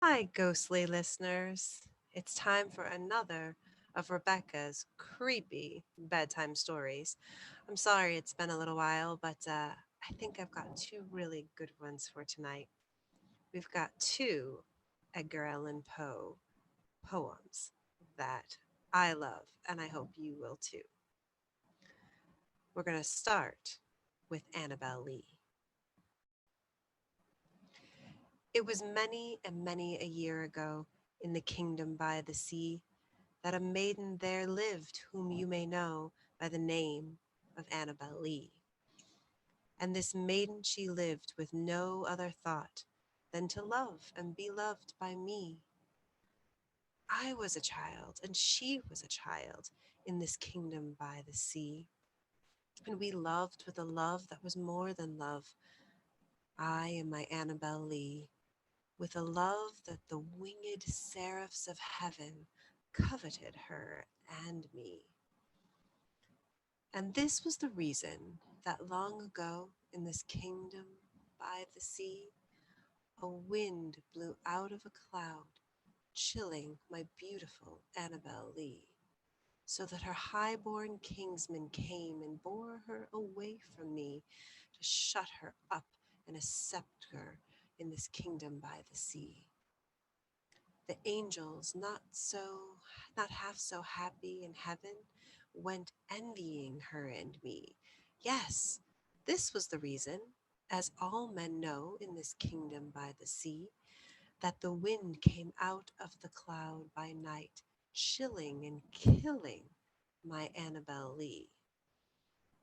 Hi, ghostly listeners. It's time for another of Rebecca's creepy bedtime stories. I'm sorry it's been a little while, but I think I've got two really good ones for tonight. We've got two Edgar Allan Poe poems that I love, and I hope you will too. We're going to start with Annabel Lee. It was many and many a year ago in the kingdom by the sea that a maiden there lived whom you may know by the name of Annabel Lee. And this maiden she lived with no other thought than to love and be loved by me. I was a child, and she was a child in this kingdom by the sea. And we loved with a love that was more than love, I and my Annabel Lee, with a love that the winged seraphs of heaven coveted her and me. And this was the reason that long ago in this kingdom by the sea, a wind blew out of a cloud, chilling my beautiful Annabel Lee, so that her high-born kingsmen came and bore her away from me to shut her up in a scepter in this kingdom by the sea. The angels, not half so happy in heaven, went envying her and me. Yes, this was the reason, as all men know in this kingdom by the sea, that the wind came out of the cloud by night, chilling and killing my Annabel Lee.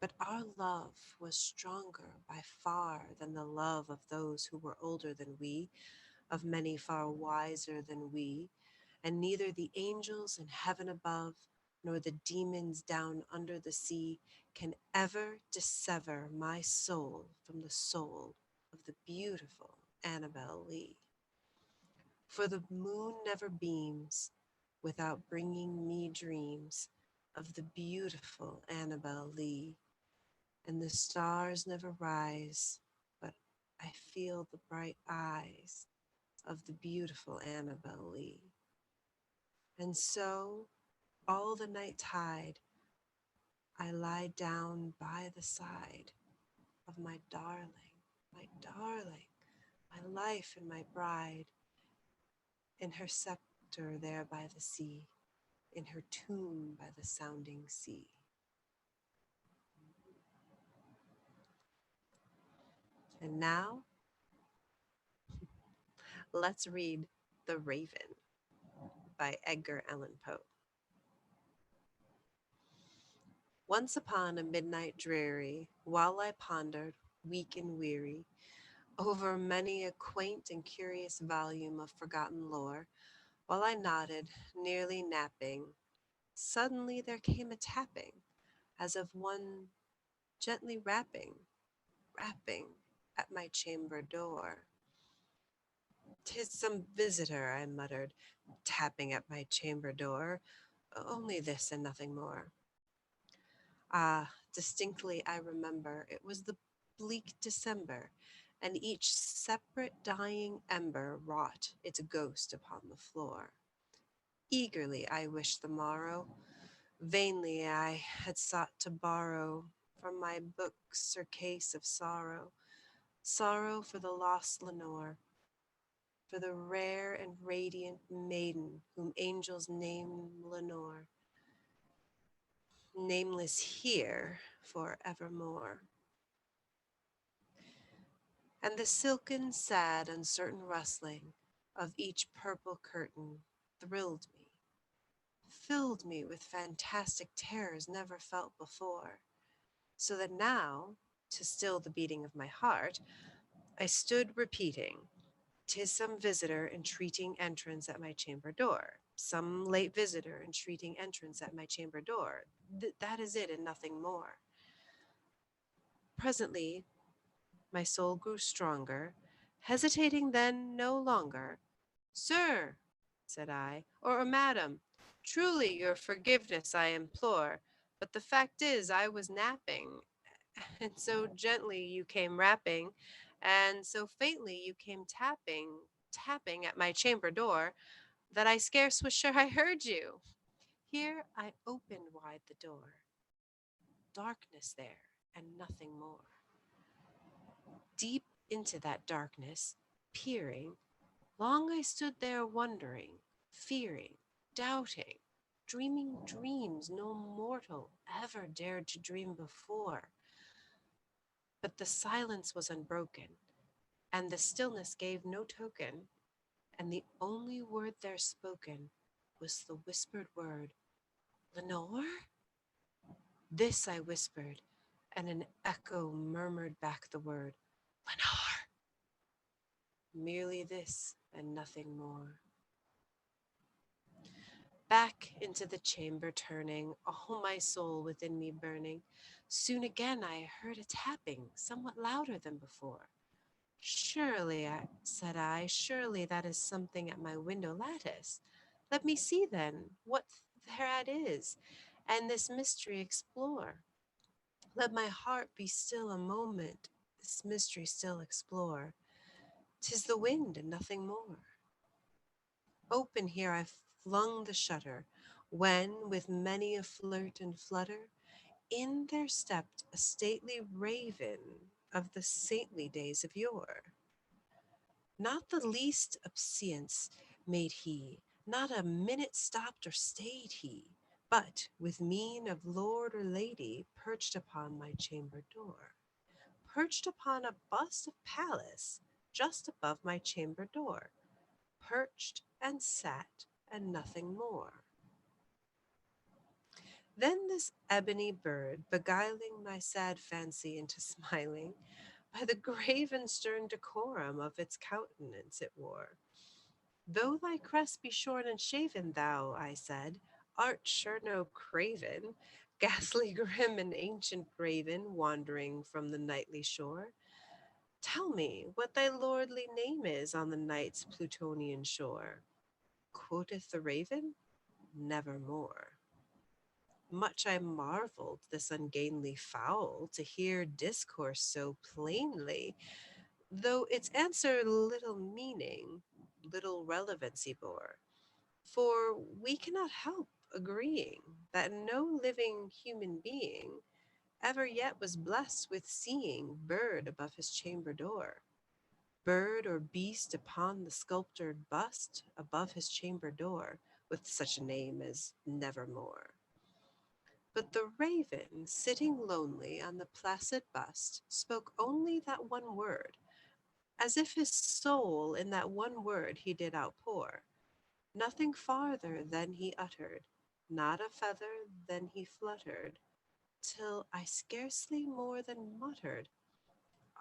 But our love was stronger by far than the love of those who were older than we, of many far wiser than we, and neither the angels in heaven above nor the demons down under the sea can ever dissever my soul from the soul of the beautiful Annabel Lee. For the moon never beams without bringing me dreams of the beautiful Annabel Lee, and the stars never rise, but I feel the bright eyes of the beautiful Annabel Lee. And so, all the night tide, I lie down by the side of my darling, my life and my bride, in her scepter there by the sea, in her tomb by the sounding sea. And now, let's read The Raven by Edgar Allan Poe. Once upon a midnight dreary, while I pondered, weak and weary, over many a quaint and curious volume of forgotten lore, while I nodded, nearly napping, suddenly there came a tapping, as of one gently rapping at my chamber door. "'Tis some visitor," I muttered, tapping at my chamber door, "only this and nothing more." Ah, distinctly I remember it was the bleak December, and each separate dying ember wrought its ghost upon the floor. Eagerly I wished the morrow. Vainly I had sought to borrow from my books her case of sorrow, sorrow for the lost Lenore, for the rare and radiant maiden whom angels name Lenore, nameless here for evermore. And the silken, sad, uncertain rustling of each purple curtain thrilled me, filled me with fantastic terrors never felt before, so that now, to still the beating of my heart, I stood repeating, "'Tis some visitor entreating entrance at my chamber door, some late visitor entreating entrance at my chamber door. That is it and nothing more." Presently, my soul grew stronger, hesitating then no longer. "Sir," said I, or "Madam, truly your forgiveness I implore, but the fact is I was napping, and so gently you came rapping, and so faintly you came tapping, tapping at my chamber door, that I scarce was sure I heard you. Here I opened wide the door. Darkness there, and nothing more. Deep into that darkness, peering, long I stood there wondering, fearing, doubting, dreaming dreams no mortal ever dared to dream before. But the silence was unbroken, and the stillness gave no token, and the only word there spoken was the whispered word, Lenore? This I whispered, and an echo murmured back the word, Lenore. Merely this and nothing more. Back into the chamber turning, all my soul within me burning, soon again I heard a tapping, somewhat louder than before. Surely, said I, surely that is something at my window lattice. Let me see then what thereat is, and this mystery explore. Let my heart be still a moment, this mystery still explore. 'Tis the wind and nothing more. Open here I flung the shutter, when, with many a flirt and flutter, in there stepped a stately raven of the saintly days of yore. Not the least obeisance made he, not a minute stopped or stayed he, but, with mien of lord or lady, perched upon my chamber door, perched upon a bust of Pallas, just above my chamber door, perched and sat, and nothing more. Then this ebony bird, beguiling my sad fancy into smiling, by the grave and stern decorum of its countenance it wore. Though thy crest be shorn and shaven, thou, I said, art sure no craven, ghastly grim and ancient graven, wandering from the nightly shore. Tell me what thy lordly name is on the night's Plutonian shore. Quoth the raven, Nevermore. Much I marveled this ungainly fowl to hear discourse so plainly, though its answer little meaning, little relevancy bore. For we cannot help agreeing that no living human being ever yet was blessed with seeing bird above his chamber door, bird or beast upon the sculptured bust above his chamber door, with such a name as Nevermore. But the raven, sitting lonely on the placid bust, spoke only that one word, as if his soul in that one word he did outpour. Nothing farther than he uttered, not a feather than he fluttered, till I scarcely more than muttered,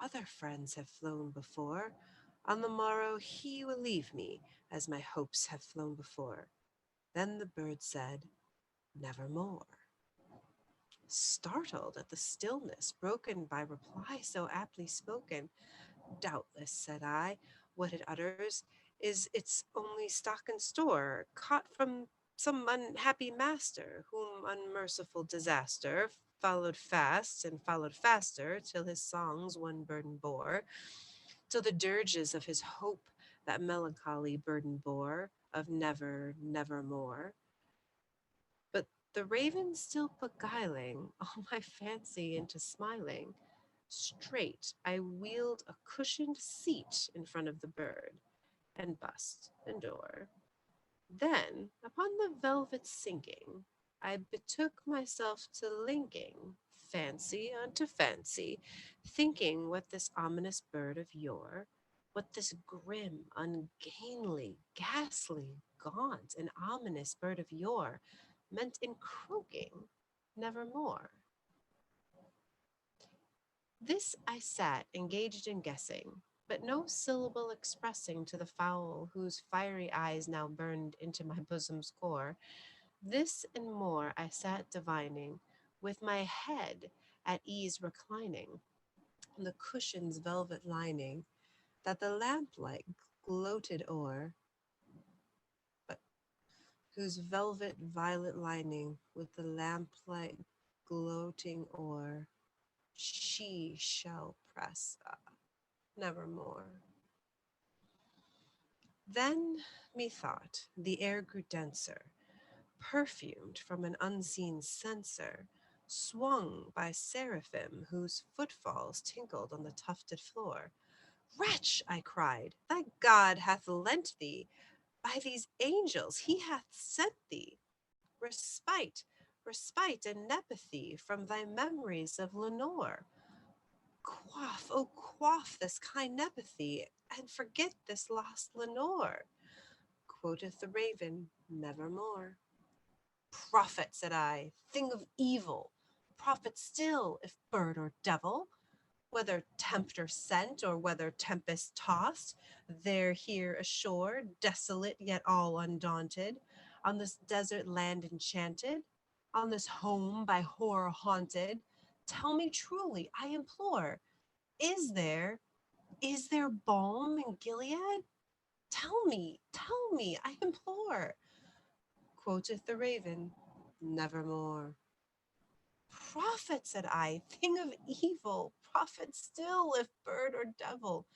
Other friends have flown before. On the morrow he will leave me, as my hopes have flown before. Then the bird said, Nevermore. Startled at the stillness broken by reply so aptly spoken, Doubtless, said I, what it utters is its only stock and store, caught from some unhappy master, whom unmerciful disaster followed fast and followed faster, till his songs one burden bore, till the dirges of his hope that melancholy burden bore, of never, nevermore. But the raven still beguiling all my fancy into smiling, straight I wheeled a cushioned seat in front of the bird, and bust and door. Then, upon the velvet sinking, I betook myself to linking fancy unto fancy, thinking what this ominous bird of yore, what this grim, ungainly, ghastly, gaunt, and ominous bird of yore meant in croaking nevermore. This I sat engaged in guessing, but no syllable expressing to the fowl whose fiery eyes now burned into my bosom's core. This and more I sat divining, with my head at ease reclining, on the cushion's velvet lining, that the lamplight gloated o'er, but whose velvet violet lining, with the lamplight gloating o'er, she shall press nevermore. Then, methought, the air grew denser, perfumed from an unseen censer, swung by seraphim whose footfalls tinkled on the tufted floor. Wretch, I cried, thy God hath lent thee, by these angels he hath sent thee, respite, respite and nepenthe from thy memories of Lenore. Quaff, oh quaff this kind nepenthe, and forget this lost Lenore. Quoth the raven, nevermore. Prophet, said I, thing of evil, prophet still, if bird or devil, whether tempter sent or whether tempest tossed, there here ashore, desolate yet all undaunted, on this desert land enchanted, on this home by horror haunted, tell me truly, I implore, is there, is there balm in Gilead? Tell me, I implore. Quoth the raven, nevermore. Prophet, said I, thing of evil, prophet still, if bird or devil,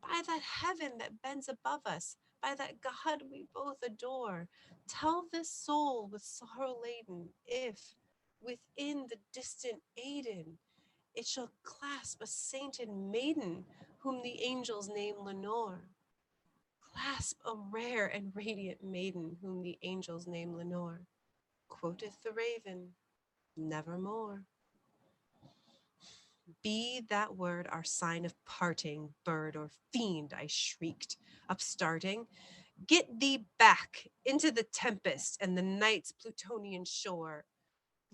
by that heaven that bends above us, by that God we both adore, tell this soul with sorrow laden, if, within the distant Aidenn, it shall clasp a sainted maiden, whom the angels name Lenore. Clasp a rare and radiant maiden, whom the angels name Lenore. Quoteth the raven, nevermore. Be that word our sign of parting, bird or fiend, I shrieked, upstarting. Get thee back into the tempest and the night's Plutonian shore.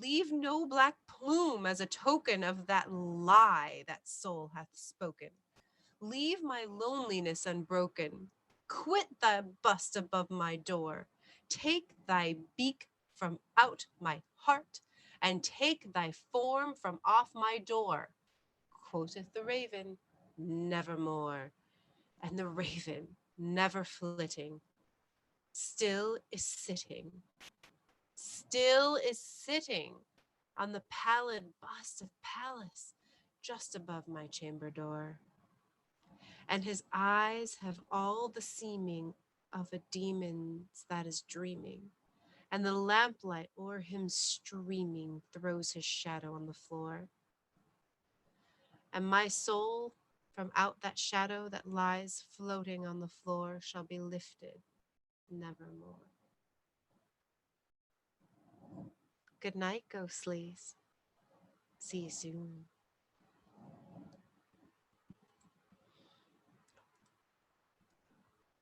Leave no black plume as a token of that lie that soul hath spoken. Leave my loneliness unbroken. Quit thy bust above my door. Take thy beak from out my heart, and take thy form from off my door. Quoteth the raven, nevermore. And the raven, never flitting, still is sitting, still is sitting on the pallid bust of Pallas just above my chamber door. And his eyes have all the seeming of a demon's that is dreaming, and the lamplight o'er him streaming throws his shadow on the floor. And my soul from out that shadow that lies floating on the floor shall be lifted nevermore. Good night, ghostlies. See you soon.